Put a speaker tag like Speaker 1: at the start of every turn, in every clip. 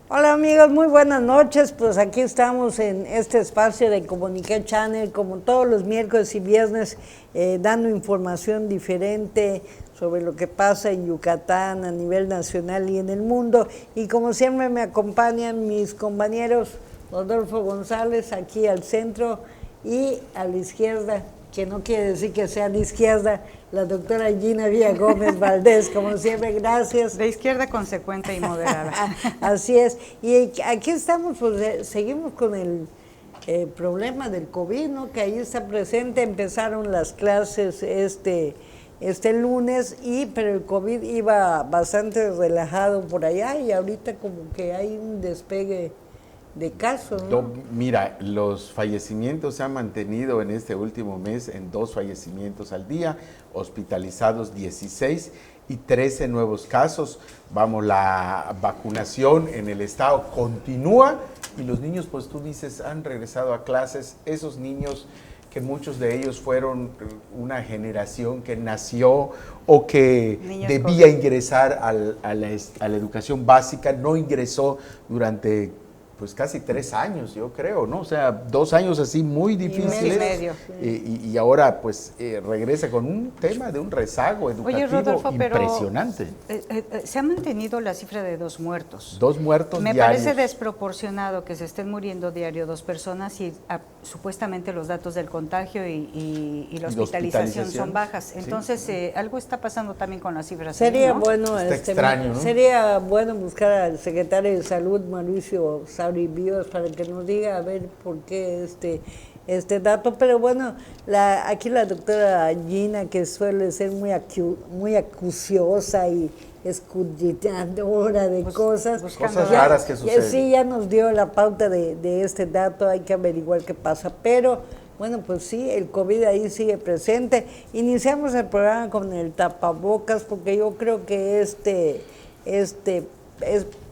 Speaker 1: Hola amigos, muy buenas noches. Pues aquí estamos en este espacio de Comunique Channel, como todos los miércoles y viernes, dando información diferente sobre lo que pasa en Yucatán a nivel nacional y en el mundo. Y como siempre me acompañan mis compañeros Rodolfo González aquí al centro y a la izquierda, que no quiere decir que sea a la izquierda, la doctora Gina Villa Gómez Valdés, como siempre, gracias.
Speaker 2: De izquierda consecuente y moderada.
Speaker 1: Así es. Y aquí estamos, pues seguimos con el problema del COVID, ¿no? Que ahí está presente. Empezaron las clases este lunes, pero el COVID iba bastante relajado por allá y ahorita como que hay un despegue de casos, ¿no?
Speaker 3: Mira, los fallecimientos se han mantenido en este último mes en 2 fallecimientos al día, hospitalizados 16 y 13 nuevos casos. Vamos, la vacunación en el estado continúa y los niños, pues tú dices, han regresado a clases. Esos niños que muchos de ellos fueron una generación que nació o que debía ingresar a la educación básica, no ingresó durante pues casi 3 años, yo creo, ¿no? O sea, 2 años así muy difíciles. Y ahora, pues, regresa con un tema de un rezago educativo.
Speaker 2: Oye, Rodolfo,
Speaker 3: impresionante.
Speaker 2: Pero se ha mantenido la cifra de 2 muertos.
Speaker 3: 2 muertos
Speaker 2: Me
Speaker 3: diarios.
Speaker 2: parece desproporcionado que se estén muriendo diario 2 personas y supuestamente los datos del contagio y la hospitalización son bajas. Entonces, sí. Algo está pasando también con las cifras.
Speaker 1: Sería
Speaker 2: ¿no?
Speaker 1: bueno,
Speaker 3: extraño, ¿no?
Speaker 1: Sería bueno buscar al secretario de Salud, Mauricio Sauri Víos, para que nos diga a ver por qué este dato, pero bueno, aquí la doctora Gina, que suele ser muy acuciosa y escudriñadora de cosas
Speaker 3: raras que suceden.
Speaker 1: Sí, ya nos dio la pauta de este dato, hay que averiguar qué pasa, pero bueno, pues sí, el COVID ahí sigue presente. Iniciamos el programa con el tapabocas, porque yo creo que este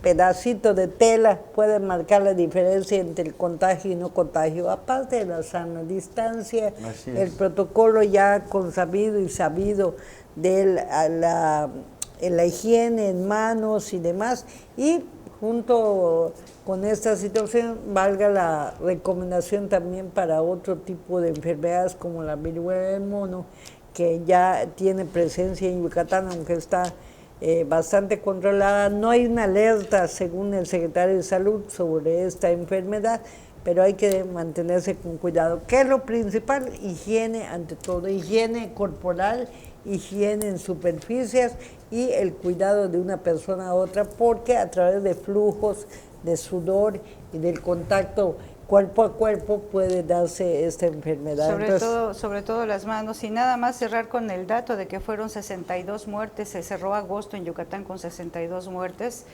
Speaker 1: pedacito de tela puede marcar la diferencia entre el contagio y no contagio, aparte de la sana distancia, el protocolo ya consabido y sabido de la higiene en manos y demás, y junto con esta situación valga la recomendación también para otro tipo de enfermedades como la viruela del mono, que ya tiene presencia en Yucatán, aunque está bastante controlada. No hay una alerta, según el secretario de Salud, sobre esta enfermedad, pero hay que mantenerse con cuidado. ¿Qué es lo principal? Higiene ante todo, higiene corporal, higiene en superficies y el cuidado de una persona a otra, porque a través de flujos de sudor y del contacto cuerpo a cuerpo puede darse esta enfermedad.
Speaker 2: Sobre todo las manos, y nada más cerrar con el dato de que fueron 62 muertes, se cerró agosto en Yucatán con 62 muertes,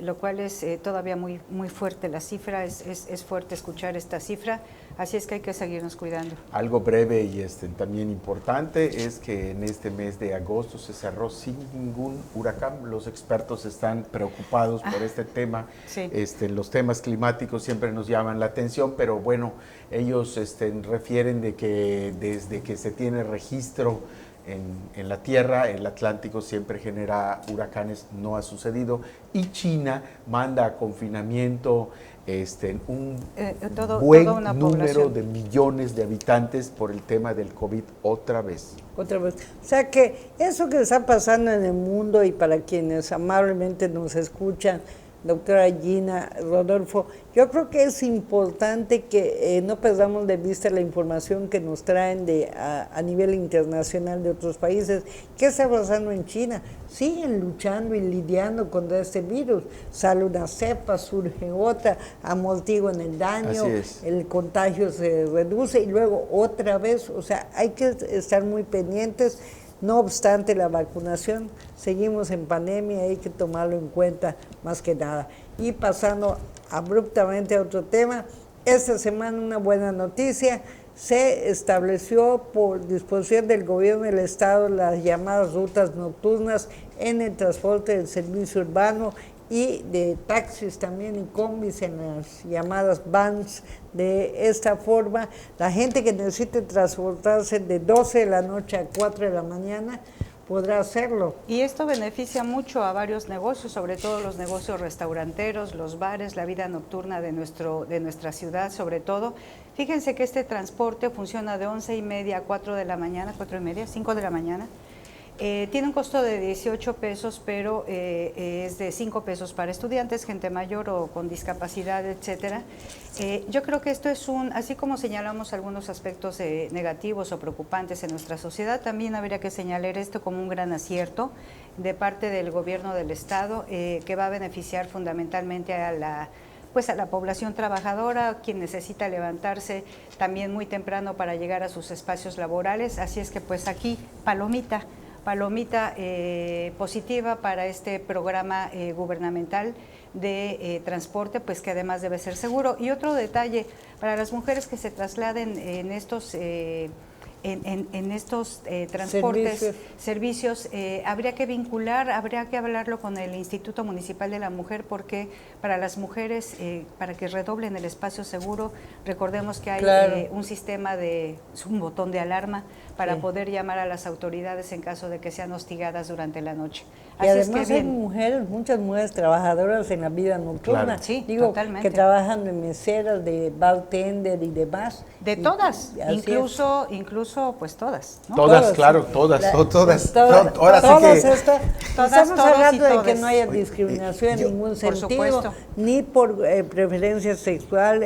Speaker 2: lo cual es todavía muy, muy fuerte la cifra, es fuerte escuchar esta cifra, así es que hay que seguirnos cuidando.
Speaker 3: Algo breve y también importante es que en este mes de agosto se cerró sin ningún huracán. Los expertos están preocupados por este tema.
Speaker 2: Sí.
Speaker 3: Los temas climáticos siempre nos llaman la atención, pero bueno, ellos refieren de que desde que se tiene registro en la Tierra, el Atlántico siempre genera huracanes, no ha sucedido, y China manda a confinamiento un buen número de millones de habitantes por el tema del COVID otra vez.
Speaker 1: O sea que eso que está pasando en el mundo, y para quienes amablemente nos escuchan, doctora Gina, Rodolfo, yo creo que es importante que no perdamos de vista la información que nos traen a nivel internacional de otros países. ¿Qué está pasando en China? Siguen luchando y lidiando contra este virus. Sale una cepa, surge otra, amortiguan el daño, el contagio se reduce y luego otra vez. O sea, hay que estar muy pendientes. No obstante la vacunación, seguimos en pandemia, hay que tomarlo en cuenta más que nada. Y pasando abruptamente a otro tema, esta semana una buena noticia: se estableció por disposición del gobierno del estado las llamadas rutas nocturnas en el transporte del servicio urbano y de taxis también y combis en las llamadas vans. De esta forma, la gente que necesite transportarse de 12 de la noche a 4 de la mañana podrá hacerlo.
Speaker 2: Y esto beneficia mucho a varios negocios, sobre todo los negocios restauranteros, los bares, la vida nocturna de nuestra ciudad, sobre todo. Fíjense que este transporte funciona de 11:30 a 4 de la mañana, 4:30, 5 de la mañana. Tiene un costo de 18 pesos, pero es de 5 pesos para estudiantes, gente mayor o con discapacidad, etcétera. Yo creo que esto es así como señalamos algunos aspectos negativos o preocupantes en nuestra sociedad, también habría que señalar esto como un gran acierto de parte del gobierno del Estado, que va a beneficiar fundamentalmente a la población trabajadora, quien necesita levantarse también muy temprano para llegar a sus espacios laborales. Así es que pues aquí, palomita positiva para este programa gubernamental de transporte, pues que además debe ser seguro. Y otro detalle, para las mujeres que se trasladen en estos transportes, servicios, habría que hablarlo con el Instituto Municipal de la Mujer, porque para las mujeres, para que redoblen el espacio seguro, recordemos que hay un sistema un botón de alarma para poder llamar a las autoridades en caso de que sean hostigadas durante la noche.
Speaker 1: Y además hay muchas mujeres trabajadoras en la vida nocturna.
Speaker 2: Claro. Sí,
Speaker 1: digo,
Speaker 2: totalmente.
Speaker 1: Que trabajan de meseras, de bartender y demás.
Speaker 2: De todas, incluso pues todas, ¿no?
Speaker 3: Todas, claro, todas.
Speaker 1: Ahora sí que estamos hablando de que no haya
Speaker 3: Oye,
Speaker 1: discriminación en ningún
Speaker 2: por
Speaker 1: sentido,
Speaker 2: supuesto,
Speaker 1: ni por preferencia sexual,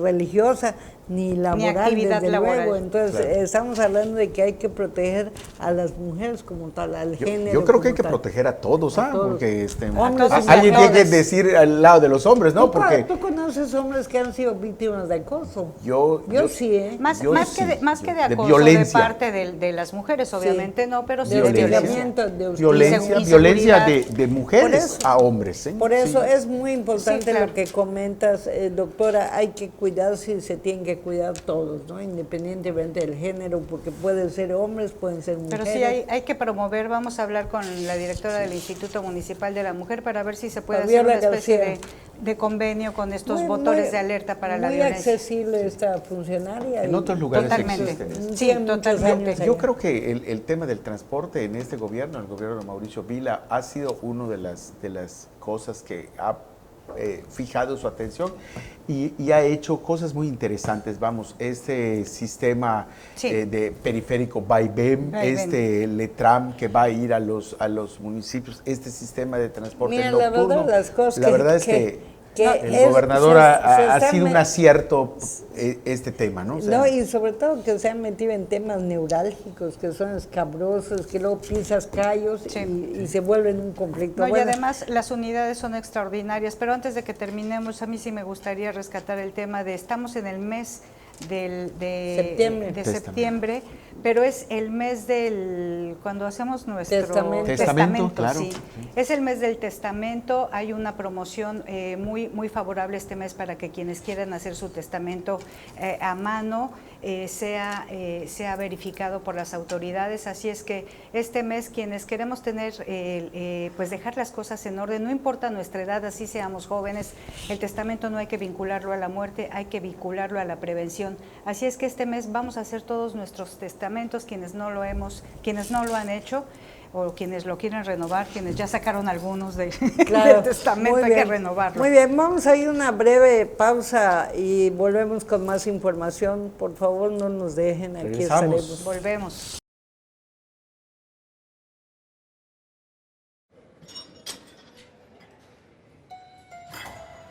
Speaker 1: religiosa, ni laboral,
Speaker 2: actividad
Speaker 1: desde
Speaker 2: laboral.
Speaker 1: luego. Entonces, estamos hablando de que hay que proteger a las mujeres como tal, al género.
Speaker 3: Yo creo que hay que
Speaker 1: tal.
Speaker 3: proteger a todos, ¿ah? Porque
Speaker 1: Hombres y
Speaker 3: alguien tiene que
Speaker 1: mujeres.
Speaker 3: decir al lado de los hombres, ¿no? Porque
Speaker 1: ¿Tú conoces hombres que han sido víctimas de acoso?
Speaker 3: yo
Speaker 1: Sí, ¿eh?
Speaker 2: Más que de acoso de
Speaker 3: violencia.
Speaker 2: parte de las mujeres, obviamente no, pero sí
Speaker 1: de
Speaker 2: de
Speaker 1: hostigamiento,
Speaker 2: violencia.
Speaker 3: Violencia
Speaker 2: Inseguridad.
Speaker 3: de mujeres a hombres.
Speaker 1: Por eso es muy importante
Speaker 2: Sí, claro.
Speaker 1: lo que comentas, doctora. Hay que cuidarse y se tienen que cuidar todos, ¿no? Independientemente del género, porque pueden ser hombres, pueden ser mujeres.
Speaker 2: Pero sí hay que promover, vamos a hablar con la directora del Instituto Municipal de la Mujer para ver si se puede hacer una especie de convenio con estos botones de alerta para la violencia.
Speaker 1: Muy accesible esta funcionaria.
Speaker 3: En otros lugares
Speaker 2: Totalmente.
Speaker 3: existen.
Speaker 2: Sí, totalmente.
Speaker 3: Yo creo que el tema del transporte en este gobierno, el gobierno de Mauricio Vila, ha sido una de las cosas que ha fijado su atención y ha hecho cosas muy interesantes. Vamos, este sistema de periférico Vaivén, este Letram que va a ir a los municipios, este sistema de transporte nocturno. La verdad es que el gobernador ha sido un acierto este tema, ¿no? O sea,
Speaker 1: no, y sobre todo que se han metido en temas neurálgicos, que son escabrosos, que luego pisas callos y se vuelven un conflicto.
Speaker 2: No, y además las unidades son extraordinarias, pero antes de que terminemos, a mí sí me gustaría rescatar el tema de estamos en el mes de septiembre, pero es el mes cuando hacemos nuestro testamento,
Speaker 3: claro.
Speaker 2: Sí. Es el mes del testamento. Hay una promoción muy favorable este mes para que quienes quieran hacer su testamento a mano sea verificado por las autoridades. Así es que este mes quienes queremos tener pues dejar las cosas en orden, no importa nuestra edad, así seamos jóvenes, el testamento no hay que vincularlo a la muerte, hay que vincularlo a la prevención. Así es que este mes vamos a hacer todos nuestros testamentos, quienes no lo han hecho o quienes lo quieren renovar, quienes ya sacaron algunos del testamento, hay que renovarlo.
Speaker 1: Muy bien, vamos a ir a una breve pausa y volvemos con más información. Por favor, no nos dejen, aquí estaremos.
Speaker 2: Volvemos.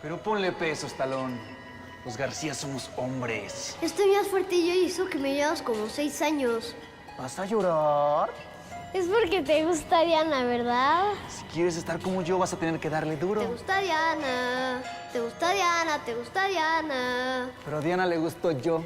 Speaker 4: Pero ponle peso, Estalón. Los García somos hombres.
Speaker 5: Estoy más fuerte yo y eso que me llevas como 6 años.
Speaker 4: ¿Vas a llorar?
Speaker 5: Es porque te gusta Diana, ¿verdad?
Speaker 4: Si quieres estar como yo, vas a tener que darle duro.
Speaker 5: Te gusta Diana, te gusta Diana, te gusta Diana.
Speaker 4: Pero a Diana le gustó yo.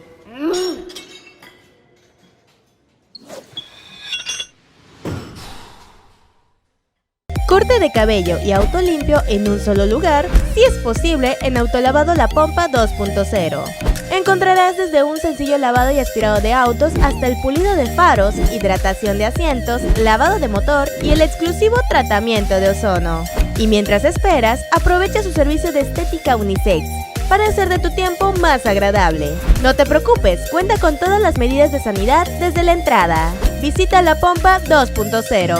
Speaker 6: Corte de cabello y auto limpio en un solo lugar, si es posible, en Autolavado La Pompa 2.0. Encontrarás desde un sencillo lavado y aspirado de autos hasta el pulido de faros, hidratación de asientos, lavado de motor y el exclusivo tratamiento de ozono. Y mientras esperas, aprovecha su servicio de estética unisex para hacer de tu tiempo más agradable. No te preocupes, cuenta con todas las medidas de sanidad desde la entrada. Visita La Pompa 2.0.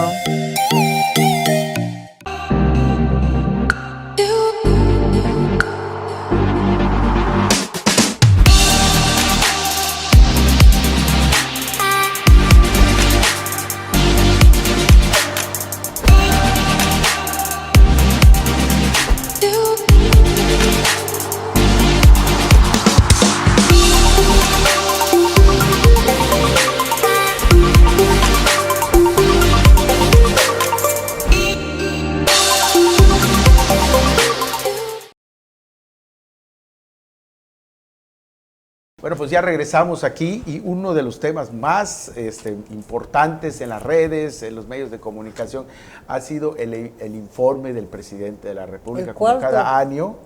Speaker 3: Bueno, pues ya regresamos aquí y uno de los temas más importantes en las redes, en los medios de comunicación, ha sido el informe del presidente de la República. Como cada año,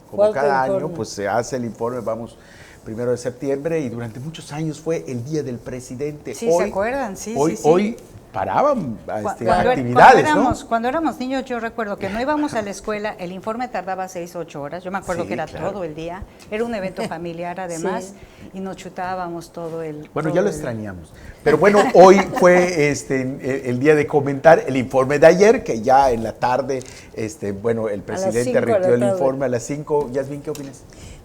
Speaker 3: pues se hace el informe, vamos 1 de septiembre, y durante muchos años fue el Día del Presidente.
Speaker 2: Sí, ¿se acuerdan? Sí, sí.
Speaker 3: Hoy paraban actividades, ¿no?
Speaker 2: Cuando éramos niños, yo recuerdo que no íbamos a la escuela, el informe tardaba 6-8 horas, yo me acuerdo que era todo el día, era un evento familiar además, y nos chutábamos todo el...
Speaker 3: Bueno, ya lo extrañamos, pero bueno, hoy fue el día de comentar el informe de ayer, que ya en la tarde, bueno, el presidente rindió el informe a las 5. Yasmín, ¿qué opinas?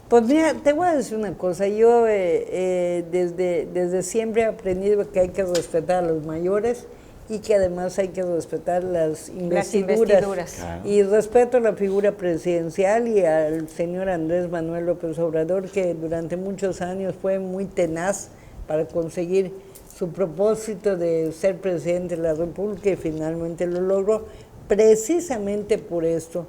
Speaker 1: Pues mira, te voy a decir una cosa, yo desde siempre he aprendido que hay que respetar a los mayores y que además hay que respetar las investiduras. Claro. Y respeto a la figura presidencial y al señor Andrés Manuel López Obrador, que durante muchos años fue muy tenaz para conseguir su propósito de ser presidente de la República y finalmente lo logró. Precisamente por esto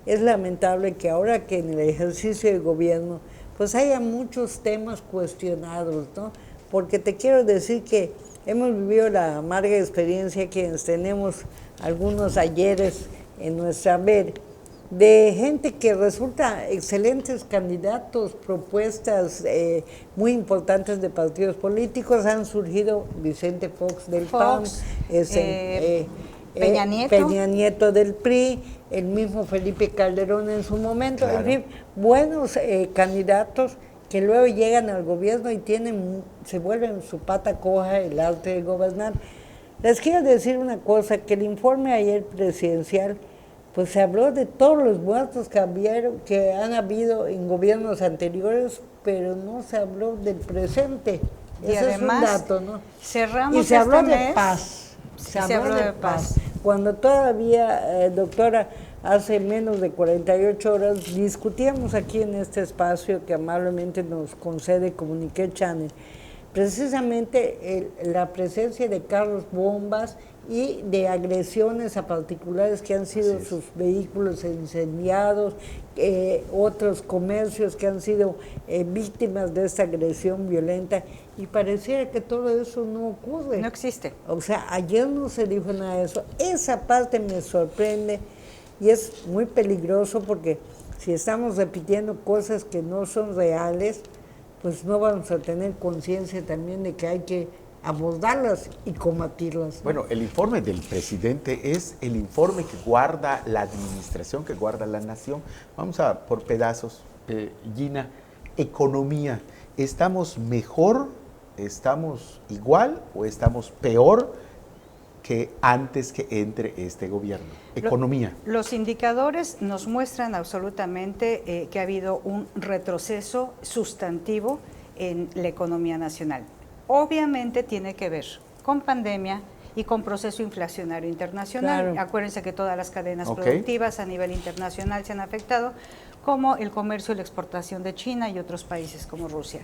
Speaker 1: es lamentable que ahora que en el ejercicio de gobierno pues haya muchos temas cuestionados, ¿no? Porque te quiero decir que hemos vivido la amarga experiencia, quienes tenemos algunos ayeres en nuestra haber, de gente que resulta excelentes candidatos, propuestas muy importantes de partidos políticos. Han surgido Vicente Fox del PAN, Peña Nieto del PRI, el mismo Felipe Calderón en su momento, claro. En fin, buenos candidatos que luego llegan al gobierno y se vuelven su pata coja el arte de gobernar. Les quiero decir una cosa, que el informe ayer presidencial, pues se habló de todos los muertos que han habido en gobiernos anteriores, pero no se habló del presente.
Speaker 2: Y ese además, es un dato, ¿no? Cerramos
Speaker 1: se habló de paz. Se habló de paz. Cuando todavía, doctora, hace menos de 48 horas discutíamos aquí en este espacio que amablemente nos concede Comuniqué Channel, precisamente la presencia de carros bombas y de agresiones a particulares que han sido sus vehículos incendiados, otros comercios que han sido víctimas de esta agresión violenta, y pareciera que todo eso no ocurre.
Speaker 2: No existe.
Speaker 1: O sea, ayer no se dijo nada de eso. Esa parte me sorprende y es muy peligroso, porque si estamos repitiendo cosas que no son reales, pues no vamos a tener conciencia también de que hay que abordarlas y combatirlas, ¿no?
Speaker 3: Bueno, el informe del presidente es el informe que guarda la administración, que guarda la nación. Vamos a por pedazos. Gina, economía. ¿Estamos mejor, estamos igual o estamos peor que antes que entre este gobierno? Economía.
Speaker 2: Los indicadores nos muestran absolutamente que ha habido un retroceso sustantivo en la economía nacional. Obviamente tiene que ver con pandemia y con proceso inflacionario internacional. Claro. Acuérdense que todas las cadenas productivas a nivel internacional se han afectado, como el comercio y la exportación de China y otros países como Rusia.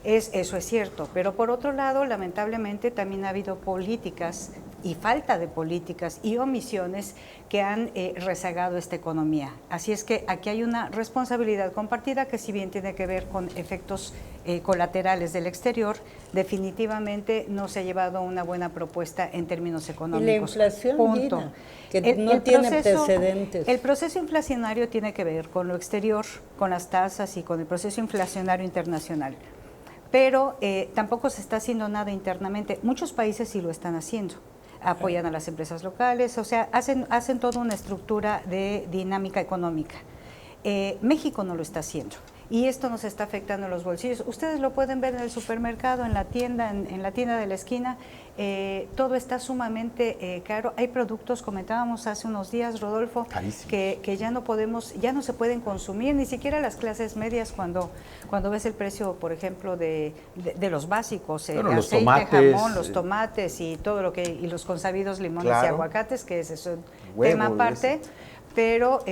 Speaker 2: Eso es cierto, pero por otro lado, lamentablemente también ha habido políticas y falta de políticas y omisiones que han rezagado esta economía. Así es que aquí hay una responsabilidad compartida que, si bien tiene que ver con efectos colaterales del exterior, definitivamente no se ha llevado una buena propuesta en términos económicos.
Speaker 1: Y la inflación, punto. Gina, que no tiene precedentes.
Speaker 2: El proceso inflacionario tiene que ver con lo exterior, con las tasas y con el proceso inflacionario internacional. Pero tampoco se está haciendo nada internamente. Muchos países sí lo están haciendo. Apoyan a las empresas locales, o sea, hacen toda una estructura de dinámica económica. México no lo está haciendo. Y esto nos está afectando en los bolsillos. Ustedes lo pueden ver en el supermercado, en la tienda, en la tienda de la esquina. Todo está sumamente caro. Hay productos, comentábamos hace unos días, Rodolfo, que ya no se pueden consumir, ni siquiera las clases medias cuando ves el precio, por ejemplo, de los básicos,
Speaker 3: los
Speaker 2: aceite,
Speaker 3: tomates,
Speaker 2: jamón, los tomates y todo lo que, y los consabidos limones y
Speaker 3: claro,
Speaker 2: aguacates, que ese es un
Speaker 3: huevo,
Speaker 2: tema aparte. Pero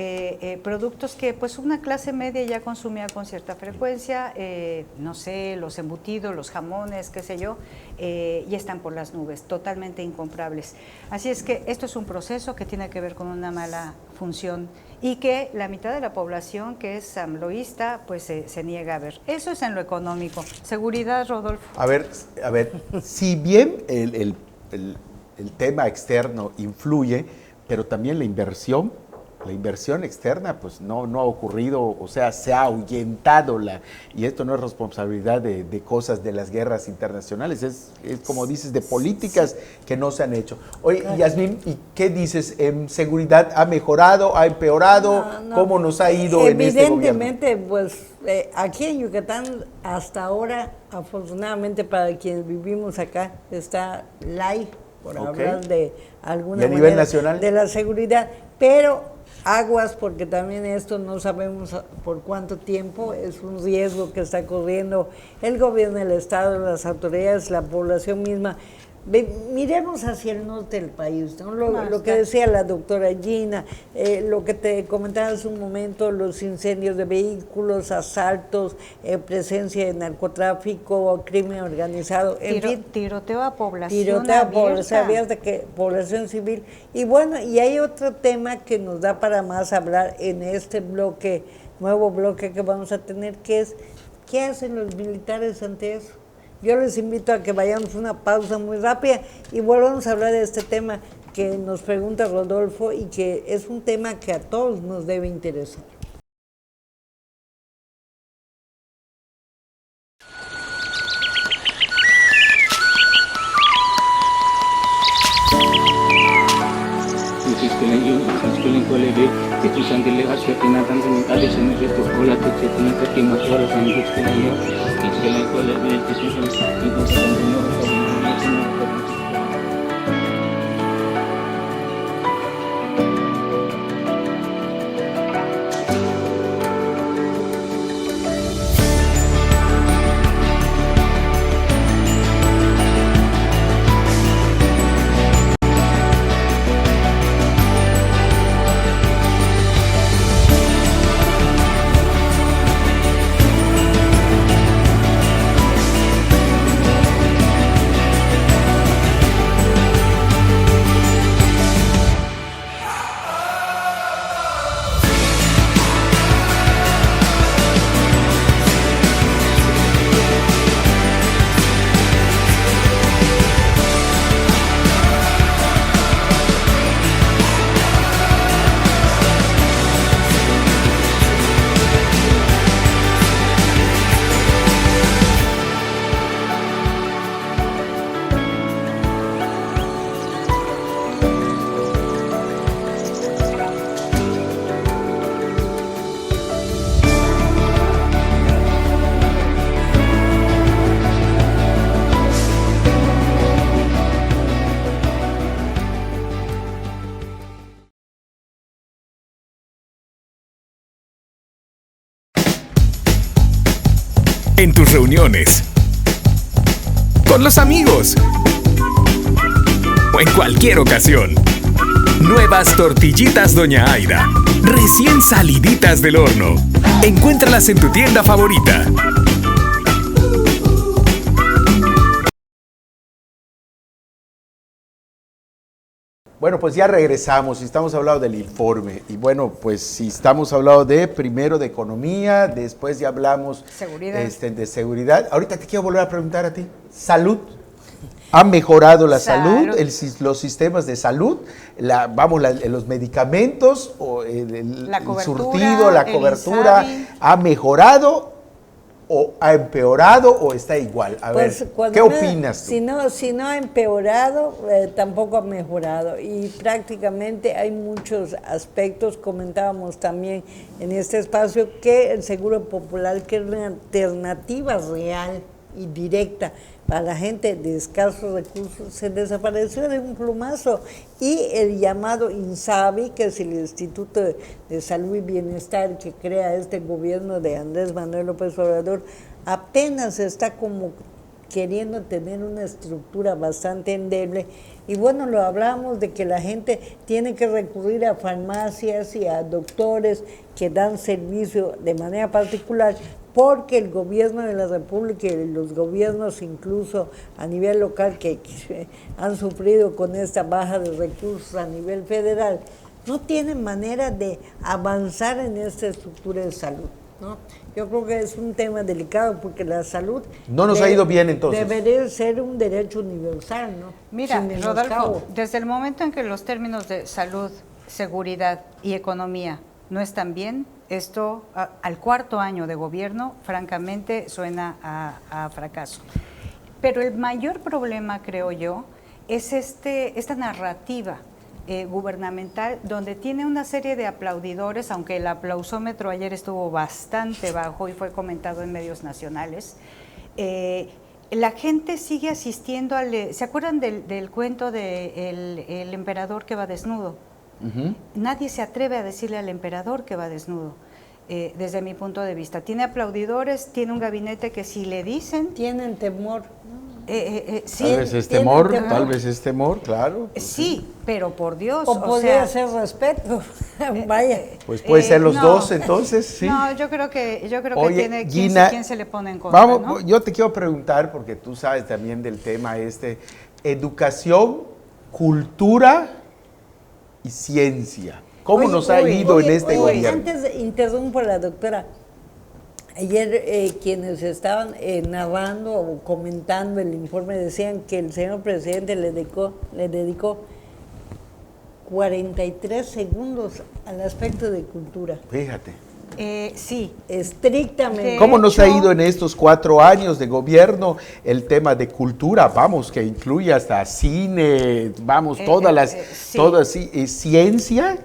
Speaker 2: productos que pues una clase media ya consumía con cierta frecuencia, no sé, los embutidos, los jamones, qué sé yo, ya están por las nubes, totalmente incomprables. Así es que esto es un proceso que tiene que ver con una mala función y que la mitad de la población que es amloísta pues se niega a ver. Eso es en lo económico. Seguridad, Rodolfo.
Speaker 3: A ver, si bien el tema externo influye, pero también la inversión externa pues no ha ocurrido, o sea, se ha ahuyentado y esto no es responsabilidad de cosas de las guerras internacionales, es como dices, de políticas que no se han hecho. Oye, Yasmín, ¿y qué dices? ¿En seguridad ha mejorado, ha empeorado?
Speaker 1: No.
Speaker 3: ¿Cómo nos ha ido en este gobierno?
Speaker 1: Evidentemente, pues aquí en Yucatán, hasta ahora, afortunadamente para quienes vivimos acá, está light, por hablar de alguna
Speaker 3: manera. ¿Y a nivel nacional?
Speaker 1: De la seguridad, pero aguas, porque también esto no sabemos por cuánto tiempo, es un riesgo que está corriendo el gobierno del estado, las autoridades, la población misma. Miremos hacia el norte del país, ¿no? Lo que decía la doctora Gina, lo que te comentaba hace un momento, los incendios de vehículos, asaltos, presencia de narcotráfico, crimen organizado, en fin.
Speaker 2: Tiroteo a población
Speaker 1: abierta, población civil. Y bueno, y hay otro tema que nos da para más hablar en este nuevo bloque que vamos a tener, que es, ¿qué hacen los militares ante eso? Yo les invito a que vayamos a una pausa muy rápida y volvamos a hablar de este tema que nos pregunta Rodolfo y que es un tema que a todos nos debe interesar.
Speaker 7: En tus reuniones, con los amigos o en cualquier ocasión. Nuevas tortillitas Doña Aida, recién saliditas del horno. Encuéntralas en tu tienda favorita.
Speaker 3: Bueno, pues ya regresamos y estamos hablando del informe. Y bueno, pues si estamos hablando primero de economía, después ya hablamos de seguridad. Ahorita te quiero volver a preguntar a ti. ¿Salud? ¿Ha mejorado la salud? Los sistemas de salud? Los medicamentos, o el surtido, la cobertura, ¿ha mejorado o ha empeorado o está igual? A ver, ¿qué opinas tú?
Speaker 1: Si no ha empeorado, tampoco ha mejorado. Y prácticamente hay muchos aspectos, comentábamos también en este espacio, que el Seguro Popular, que es una alternativa real y directa para la gente de escasos recursos, se desapareció de un plumazo. Y el llamado INSABI, que es el Instituto de Salud y Bienestar que crea este gobierno de Andrés Manuel López Obrador, apenas está como queriendo tener una estructura bastante endeble. Y bueno, lo hablamos de que la gente tiene que recurrir a farmacias y a doctores que dan servicio de manera particular, porque el gobierno de la República y los gobiernos incluso a nivel local que han sufrido con esta baja de recursos a nivel federal, no tienen manera de avanzar en esta estructura de salud, ¿no? Yo creo que es un tema delicado porque la salud
Speaker 3: no nos ha ido bien entonces.
Speaker 1: Debería ser un derecho universal, ¿no?
Speaker 2: Mira, Rodolfo, desde el momento en que los términos de salud, seguridad y economía no están bien, esto al cuarto año de gobierno, francamente, suena a fracaso. Pero el mayor problema, creo yo, es esta narrativa gubernamental, donde tiene una serie de aplaudidores, aunque el aplausómetro ayer estuvo bastante bajo y fue comentado en medios nacionales. La gente sigue asistiendo ¿se acuerdan del cuento de el emperador que va desnudo? Uh-huh. Nadie se atreve a decirle al emperador que va desnudo, desde mi punto de vista. Tiene aplaudidores, tiene un gabinete que si le dicen...
Speaker 1: Tienen temor.
Speaker 2: Sí,
Speaker 3: tal vez es temor, claro.
Speaker 2: Pues sí, pero por Dios.
Speaker 1: O podría ser respeto. Vaya.
Speaker 3: Pues puede ser los dos, entonces, sí.
Speaker 2: No, yo creo que
Speaker 3: Oye,
Speaker 2: tiene
Speaker 3: Gina,
Speaker 2: quién se le pone en contra.
Speaker 3: Vamos,
Speaker 2: ¿no?
Speaker 3: Yo te quiero preguntar, porque tú sabes también del tema educación, cultura y ciencia. ¿Cómo nos ha ido en este gobierno?
Speaker 1: Antes interrumpo a la doctora. Ayer quienes estaban narrando o comentando el informe decían que el señor presidente le dedicó 43 segundos al aspecto de cultura.
Speaker 3: Fíjate.
Speaker 2: Sí.
Speaker 1: Estrictamente.
Speaker 3: ¿Cómo nos ha ido en estos 4 años de gobierno el tema de cultura? Vamos, que incluye hasta cine, vamos, ciencia,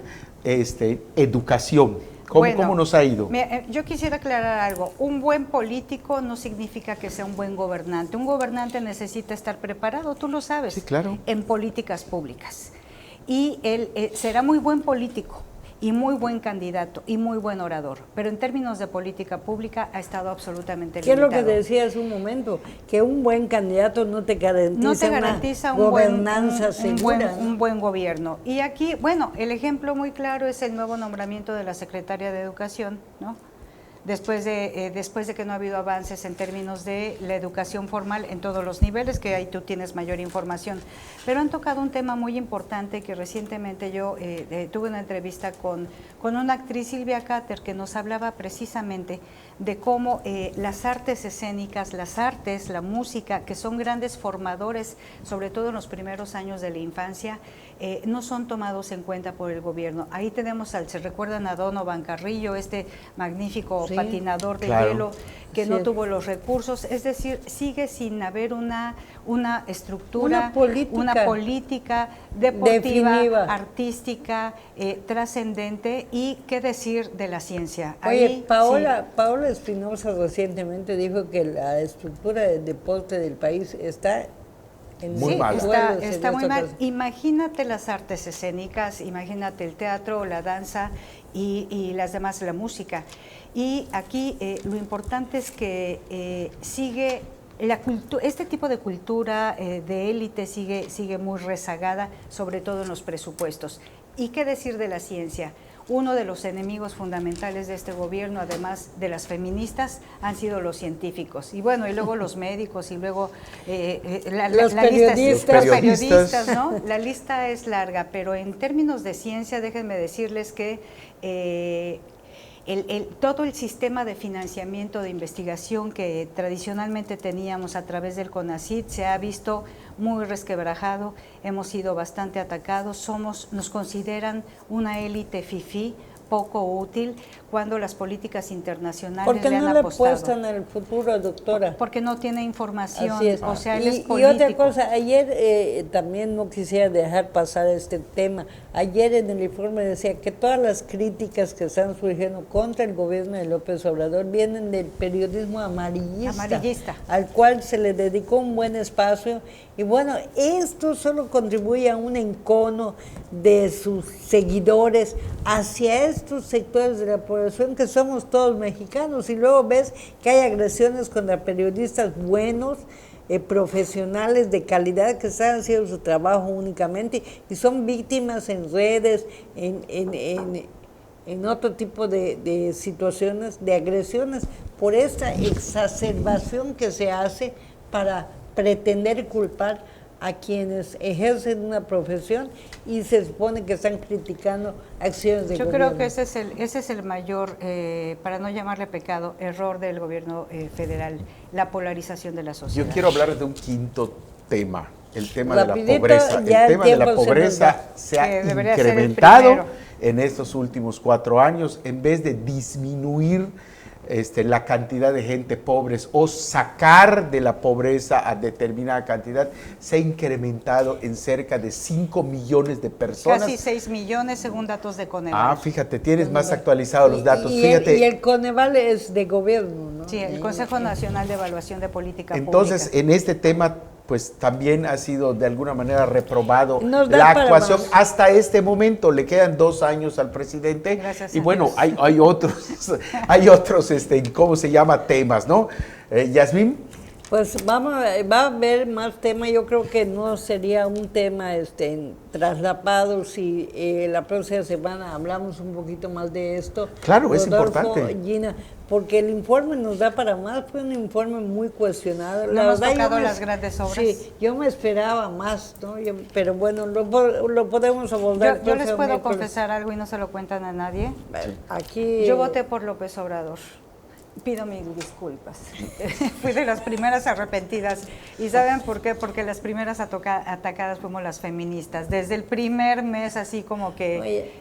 Speaker 3: educación. ¿Cómo nos ha ido?
Speaker 2: Yo quisiera aclarar algo. Un buen político no significa que sea un buen gobernante. Un gobernante necesita estar preparado, tú lo sabes,
Speaker 3: sí, claro,
Speaker 2: en políticas públicas. Y él será muy buen político y muy buen candidato y muy buen orador, pero en términos de política pública ha estado absolutamente limitado.
Speaker 1: ¿Qué es lo que decía hace un momento? Que un buen candidato no te garantiza una gobernanza segura.
Speaker 2: Un buen gobierno. Y aquí, bueno, el ejemplo muy claro es el nuevo nombramiento de la secretaria de Educación, ¿no? Después de que no ha habido avances en términos de la educación formal en todos los niveles, que ahí tú tienes mayor información. Pero han tocado un tema muy importante que recientemente yo tuve una entrevista con una actriz, Silvia Cater, que nos hablaba precisamente de cómo las artes escénicas, las artes, la música, que son grandes formadores, sobre todo en los primeros años de la infancia, no son tomados en cuenta por el gobierno. Ahí tenemos, se recuerdan a Donovan Carrillo, este magnífico patinador de hielo, que no tuvo los recursos, es decir, sigue sin haber una estructura, una política deportiva, definitiva, artística, trascendente, y qué decir de la ciencia.
Speaker 1: Oye, Paola Espinosa recientemente dijo que la estructura del deporte del país está
Speaker 3: muy mal.
Speaker 2: Está muy mal. Imagínate las artes escénicas, imagínate el teatro, la danza y las demás, la música. Y aquí lo importante es que sigue este tipo de cultura de élite sigue muy rezagada, sobre todo en los presupuestos. ¿Y qué decir de la ciencia? Uno de los enemigos fundamentales de este gobierno, además de las feministas, han sido los científicos. Y bueno, y luego los médicos, y luego
Speaker 1: los periodistas,
Speaker 2: ¿no? La lista es larga, pero en términos de ciencia, déjenme decirles que todo el sistema de financiamiento de investigación que tradicionalmente teníamos a través del CONACYT se ha visto muy resquebrajado, hemos sido bastante atacados, nos consideran una élite fifí poco útil cuando las políticas internacionales
Speaker 1: Porque
Speaker 2: le han
Speaker 1: no le
Speaker 2: apostado.
Speaker 1: apuestan al futuro, doctora.
Speaker 2: Porque no tiene información,
Speaker 1: Así es.
Speaker 2: o sea, él es
Speaker 1: Y
Speaker 2: político.
Speaker 1: otra cosa, ayer también no quisiera dejar pasar este tema. Ayer en el informe decía que todas las críticas que están surgiendo contra el gobierno de López Obrador vienen del periodismo amarillista, al cual se le dedicó un buen espacio. Y bueno, esto solo contribuye a un encono de sus seguidores hacia estos sectores de la población que somos todos mexicanos. Y luego ves que hay agresiones contra periodistas buenos, profesionales de calidad que están haciendo su trabajo únicamente y son víctimas en redes, en otro tipo de situaciones, de agresiones, por esta exacerbación que se hace para pretender culpar a quienes ejercen una profesión y se supone que están criticando acciones de
Speaker 2: Yo
Speaker 1: gobierno.
Speaker 2: creo que ese es el mayor, para no llamarle pecado, error del gobierno federal, la polarización de la sociedad.
Speaker 3: Yo quiero hablar de un quinto tema, el tema
Speaker 1: Rapidito,
Speaker 3: de la pobreza.
Speaker 1: ya
Speaker 3: El
Speaker 1: el
Speaker 3: tema de la
Speaker 1: tiempo se nos
Speaker 3: pobreza
Speaker 1: va.
Speaker 3: se ha
Speaker 2: Que debería ser el
Speaker 3: incrementado
Speaker 2: primero.
Speaker 3: en estos últimos 4 años, en vez de disminuir la cantidad de gente pobre o sacar de la pobreza a determinada cantidad, se ha incrementado en cerca de 5 millones de personas.
Speaker 2: Casi 6 millones según datos de Coneval.
Speaker 3: Fíjate, tienes más actualizados los datos.
Speaker 1: Y
Speaker 3: Fíjate.
Speaker 1: el Coneval es de gobierno, ¿no?
Speaker 2: Sí, el Consejo Nacional de Evaluación de Política
Speaker 3: Entonces,
Speaker 2: Pública.
Speaker 3: en este tema, pues también ha sido de alguna manera reprobado
Speaker 1: Nos da
Speaker 3: la
Speaker 1: para
Speaker 3: actuación
Speaker 1: más.
Speaker 3: hasta este momento. Le quedan 2 años al presidente.
Speaker 2: Gracias
Speaker 3: Y
Speaker 2: a
Speaker 3: bueno,
Speaker 2: Dios.
Speaker 3: hay otros, ¿cómo se llama? Temas, ¿no? Yasmín.
Speaker 1: Pues va a haber más temas. Yo creo que no sería un tema traslapado si la próxima semana hablamos un poquito más de esto.
Speaker 3: Claro, es
Speaker 1: Rodolfo,
Speaker 3: importante.
Speaker 1: Gina, porque el informe nos da para más. Fue un informe muy cuestionado.
Speaker 2: No hemos
Speaker 1: verdad,
Speaker 2: tocado
Speaker 1: yo
Speaker 2: las grandes obras.
Speaker 1: Sí, yo me esperaba más, ¿no? Pero bueno, lo podemos abordar.
Speaker 2: Yo les
Speaker 1: próximo
Speaker 2: puedo
Speaker 1: miércoles.
Speaker 2: confesar algo y no se lo cuentan a nadie.
Speaker 1: Aquí.
Speaker 2: Yo voté por López Obrador. Pido mil disculpas. Fui de las primeras arrepentidas. ¿Y saben por qué? Porque las primeras atacadas fuimos las feministas. Desde el primer mes, así como que,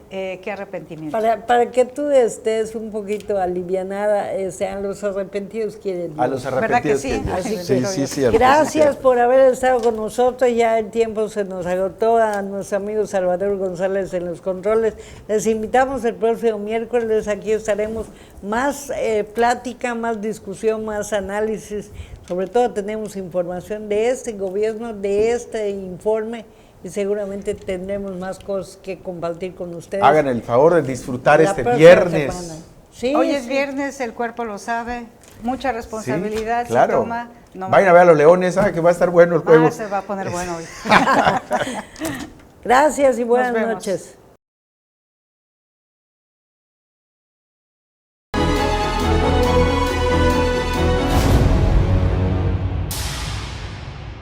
Speaker 2: qué arrepentimiento.
Speaker 1: Para que tú estés un poquito alivianada, a los arrepentidos quieren.
Speaker 3: A los
Speaker 2: ¿Verdad que
Speaker 3: arrepentidos.
Speaker 2: sí?
Speaker 3: Sí.
Speaker 1: Gracias por haber estado con nosotros. Ya el tiempo se nos agotó. A nuestro amigo Salvador González en los controles. Les invitamos el próximo miércoles. Aquí estaremos más plática, más discusión, más análisis. Sobre todo tenemos información de este gobierno, de este informe, y seguramente tendremos más cosas que compartir con ustedes.
Speaker 3: Hagan el favor de disfrutar
Speaker 1: la
Speaker 3: este
Speaker 1: próxima
Speaker 3: viernes.
Speaker 1: semana. Sí,
Speaker 2: Hoy es
Speaker 1: sí.
Speaker 2: viernes, el cuerpo lo sabe. Mucha responsabilidad.
Speaker 3: Sí, claro.
Speaker 2: Se toma.
Speaker 3: Vayan a ver a los Leones, que va a estar bueno el juego.
Speaker 2: Se va a poner bueno hoy.
Speaker 1: Gracias y buenas
Speaker 2: Nos vemos.
Speaker 1: noches.